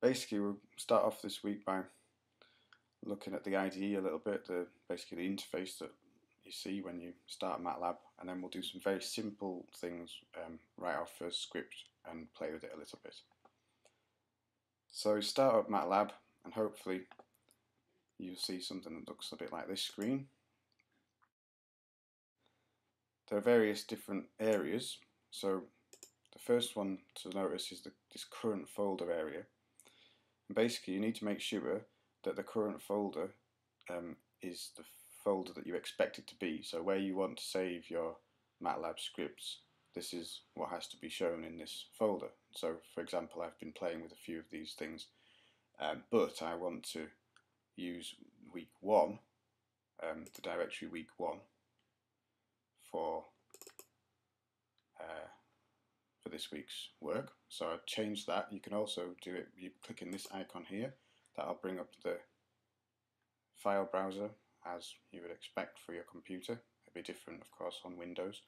Basically, we'll start off this week by looking at the IDE a little bit, basically the interface that you see when you start MATLAB, and then we'll do some very simple things, write our first script and play with it a little bit. So start up MATLAB and hopefully you'll see something that looks a bit like this screen. There are various different areas, so the first one to notice is this current folder area. And basically you need to make sure that the current folder is the folder that you expect it to be. So where you want to save your MATLAB scripts, this is what has to be shown in this folder. So for example, I've been playing with a few of these things, but I want to use week 1, the directory week 1 for this week's work. So I've changed that. You can also do it, you click in this icon here, that'll bring up the file browser as you would expect for your computer. It'll be different of course on Windows.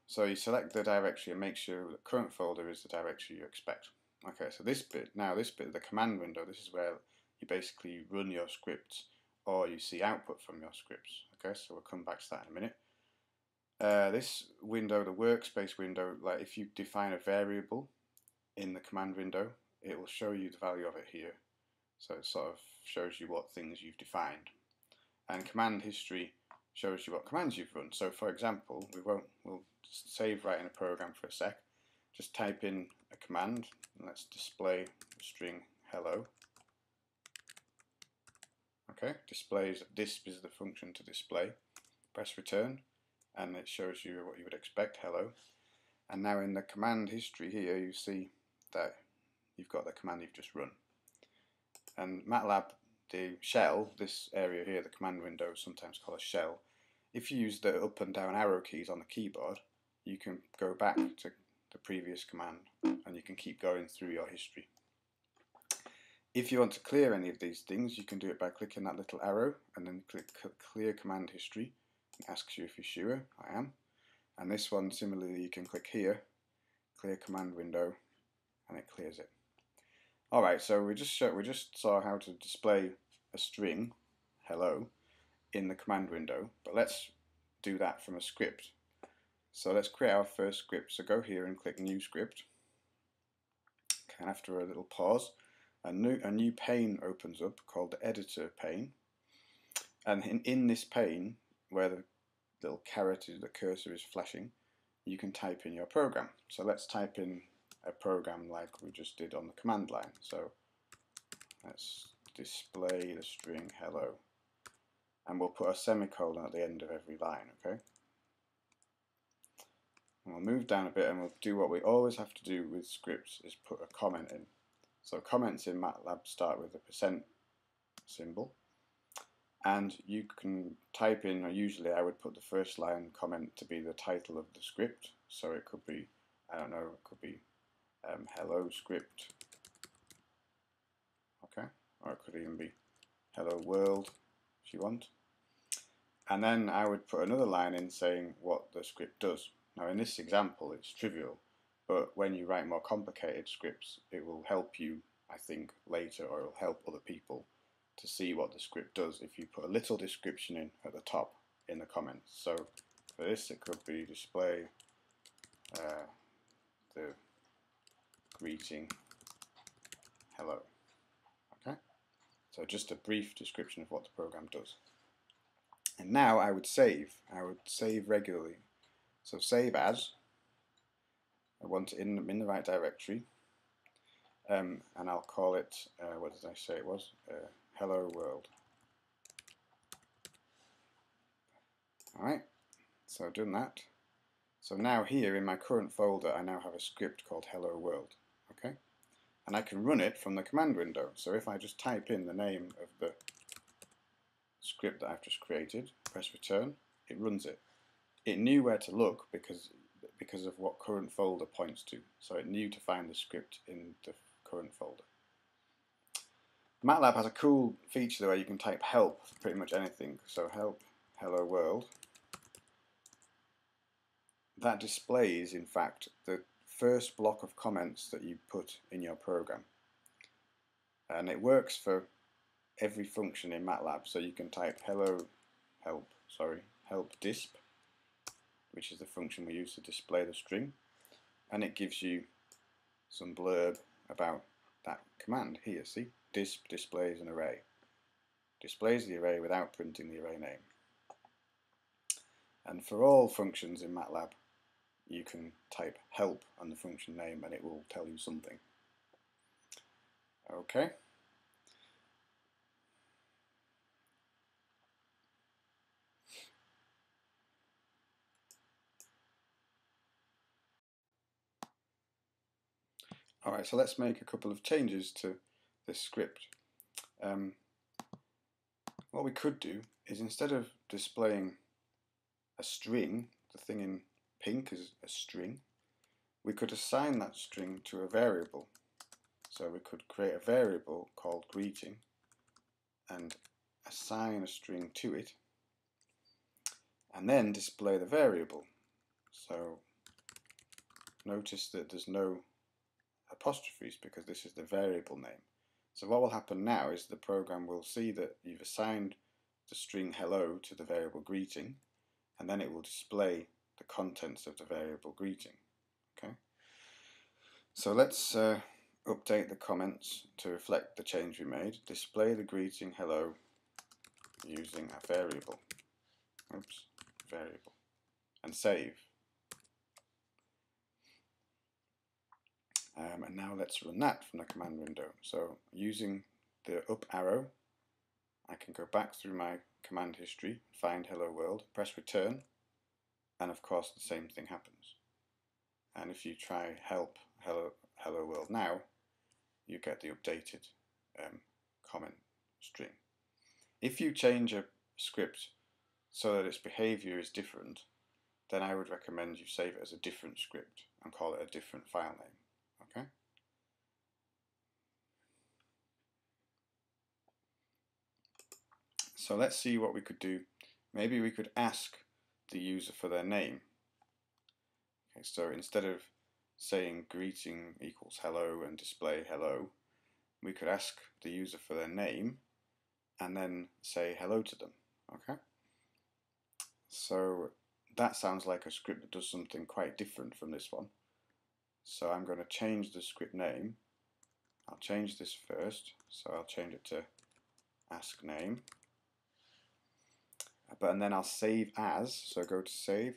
So you select the directory and make sure the current folder is the directory you expect. Okay, so this bit of the command window, this is where you basically run your scripts or you see output from your scripts. Okay, so we'll come back to that in a minute. This window, the workspace window, like if you define a variable in the command window, it will show you the value of it here. So it sort of shows you what things you've defined. And command history shows you what commands you've run. So for example, we'll save writing a program for a sec. Just type in a command, and let's display the string hello. Okay, disp is the function to display. Press return, and it shows you what you would expect, hello. And now in the command history here, you see that you've got the command you've just run. And MATLAB, the shell, this area here, the command window, is sometimes called a shell. If you use the up and down arrow keys on the keyboard, you can go back to the previous command and you can keep going through your history. If you want to clear any of these things, you can do it by clicking that little arrow and then click clear command history. It asks you if you're sure. I am. And this one, similarly, you can click here, clear command window, and it clears it. Alright, so we just saw how to display a string, hello, in the command window, but let's do that from a script. So let's create our first script. So go here and click new script. And after a little pause, a new pane opens up called the editor pane. And in this pane, where the little caret is, the cursor is flashing, you can type in your program. So let's type in a program like we just did on the command line. So let's display the string hello, and we'll put a semicolon at the end of every line. Okay, and we'll move down a bit and we'll do what we always have to do with scripts, is put a comment in. So comments in MATLAB start with the % symbol, and you can type in, or usually I would put the first line comment to be the title of the script. So it could be, I don't know, it could be hello script, okay, or it could even be hello world if you want. And then I would put another line in saying what the script does. Now in this example it's trivial, but when you write more complicated scripts it will help you, I think, later, or it will help other people to see what the script does if you put a little description in at the top in the comments. So for this it could be display the greeting hello. Okay, so just a brief description of what the program does. And now I would save regularly. So save as, I want it in the right directory, and I'll call it, what did I say it was? Hello world. Alright, so I've done that. So now here in my current folder I now have a script called hello world. Okay, and I can run it from the command window. So if I just type in the name of the script that I've just created, press return, it runs it. It knew where to look because of what current folder points to. So it knew to find the script in the current folder. MATLAB has a cool feature where you can type help for pretty much anything. So help hello world. That displays, in fact, the first block of comments that you put in your program. and it works for every function in MATLAB. So you can type help disp, which is the function we use to display the string, and it gives you some blurb about that command here. See, disp displays an array, displays the array without printing the array name. And for all functions in MATLAB, you can type help and the function name and it will tell you something. Okay. Alright, so let's make a couple of changes to this script. What we could do is, instead of displaying a string, the thing in pink is a string, we could assign that string to a variable. So we could create a variable called greeting and assign a string to it, and then display the variable. So notice that there's no apostrophes because this is the variable name. So what will happen now is the program will see that you've assigned the string hello to the variable greeting, and then it will display the contents of the variable greeting. Okay. So let's update the comments to reflect the change we made. Display the greeting hello using a variable. Variable. And save. And now let's run that from the command window. So using the up arrow, I can go back through my command history, find hello world, press return, and of course the same thing happens. And if you try hello world now, you get the updated comment string. If you change a script so that its behavior is different, then I would recommend you save it as a different script and call it a different file name. Okay? So let's see what we could do. Maybe we could ask the user for their name. Okay, so instead of saying greeting equals hello and display hello, we could ask the user for their name and then say hello to them. Okay? So that sounds like a script that does something quite different from this one. So I'm going to change the script name. I'll change this first, so I'll change it to ask name. And then I'll save as, so go to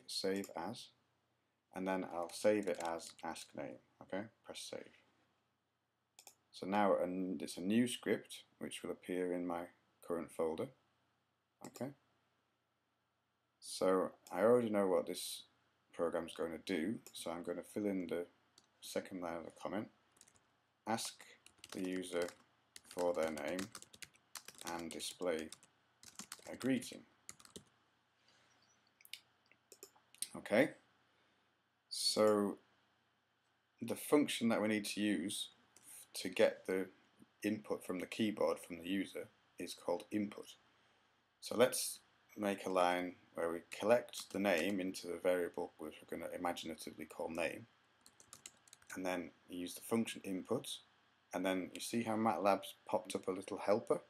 save as, and then I'll save it as ask name. Okay, press save. So now it's a new script which will appear in my current folder. Okay. So I already know what this program's going to do, so I'm going to fill in the second line of the comment. Ask the user for their name and display a greeting. Okay, so the function that we need to use to get the input from the keyboard from the user is called input. So let's make a line where we collect the name into the variable which we're going to imaginatively call name, and then use the function input, and then you see how MATLAB's popped up a little helper?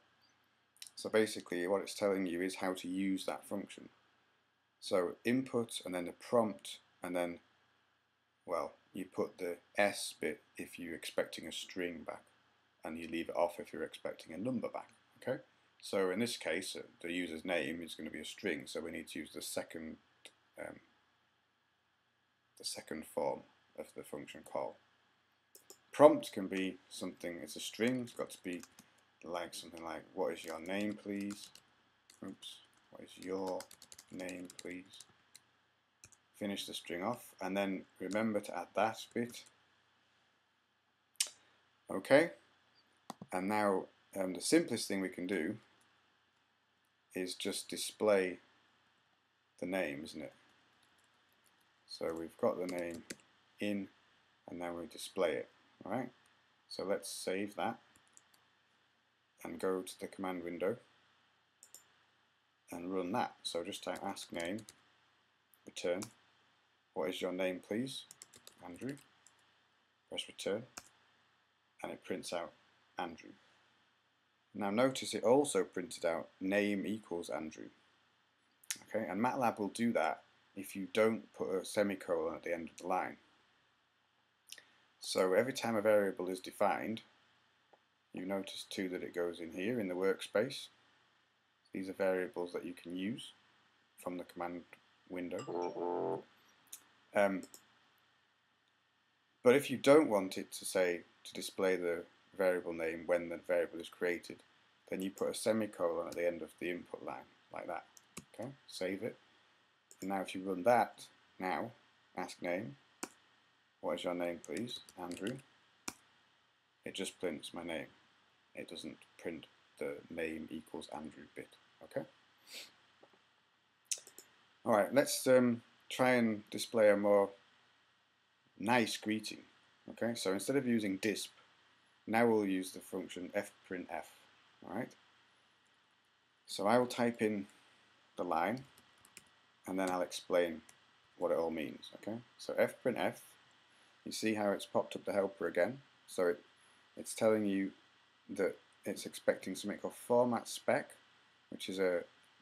So basically what it's telling you is how to use that function. So input and then the prompt, and then, well, you put the S bit if you're expecting a string back, and you leave it off if you're expecting a number back. Okay? So in this case, the user's name is going to be a string, so we need to use the second form of the function call. Prompt can be something, it's a string, it's got to be like something like, what is your name please? What is your name please? Finish the string off, and then remember to add that bit. Okay, and now the simplest thing we can do is just display the name, isn't it? So we've got the name in, and then we display it. Alright, so let's save that and go to the command window and run that. So just type ask name, return, what is your name please? Andrew. Press return, and it prints out Andrew. Now notice it also printed out name equals Andrew. Okay, and MATLAB will do that if you don't put a semicolon at the end of the line. So every time a variable is defined, you notice too that it goes in here in the workspace. These are variables that you can use from the command window. But if you don't want it to display the variable name when the variable is created, then you put a semicolon at the end of the input line, like that. Okay, save it. And now if you run that, now, ask name, what is your name please? Andrew. It just prints my name. It doesn't print the name equals Andrew bit. Okay? Alright, let's try and display a more nice greeting. Okay, so instead of using disp, now we'll use the function fprintf. Alright? So I will type in the line and then I'll explain what it all means. Okay? So fprintf, you see how it's popped up the helper again. So it's telling you that it's expecting something called format spec, which is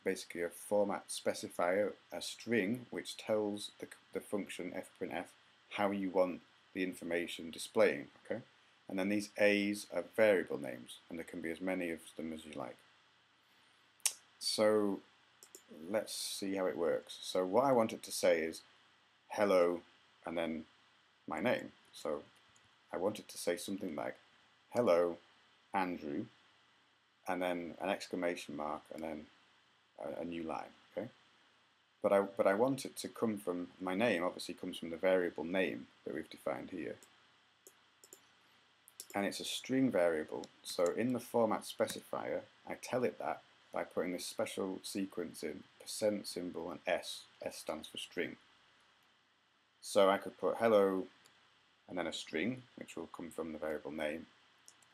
basically a format specifier, a string which tells the function fprintf how you want the information displaying. Okay, and then these A's are variable names, and there can be as many of them as you like. So let's see how it works. So what I want it to say is hello and then my name. So I want it to say something like hello Andrew and then an exclamation mark and then a new line. Okay, but I want it to come from my name. Obviously comes from the variable name that we've defined here, and it's a string variable. So in the format specifier I tell it that by putting this special sequence in, % symbol and S stands for string. So I could put hello and then a string, which will come from the variable name,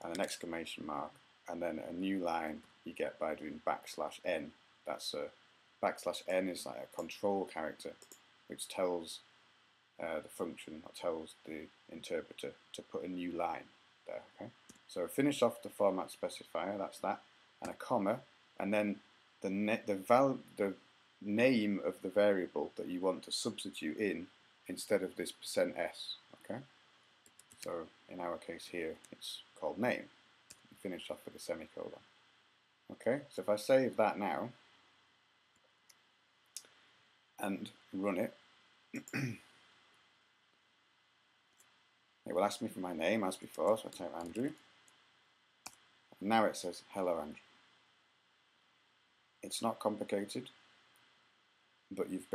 and an exclamation mark, and then a new line you get by doing \n. That's a \n is like a control character which tells the function or tells the interpreter to put a new line there. Okay, so finish off the format specifier. That's that, and a comma, and then the name of the variable that you want to substitute in instead of this %s. Okay, so in our case here it's called name. Finish off with a semicolon. Okay, so if I save that now and run it, it will ask me for my name as before, so I type Andrew. And now it says hello Andrew. It's not complicated, but you've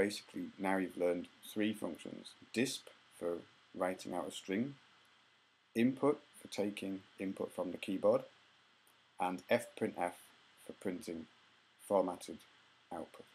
learned 3 functions: disp for writing out a string, input for taking input from the keyboard, and fprintf for printing formatted output.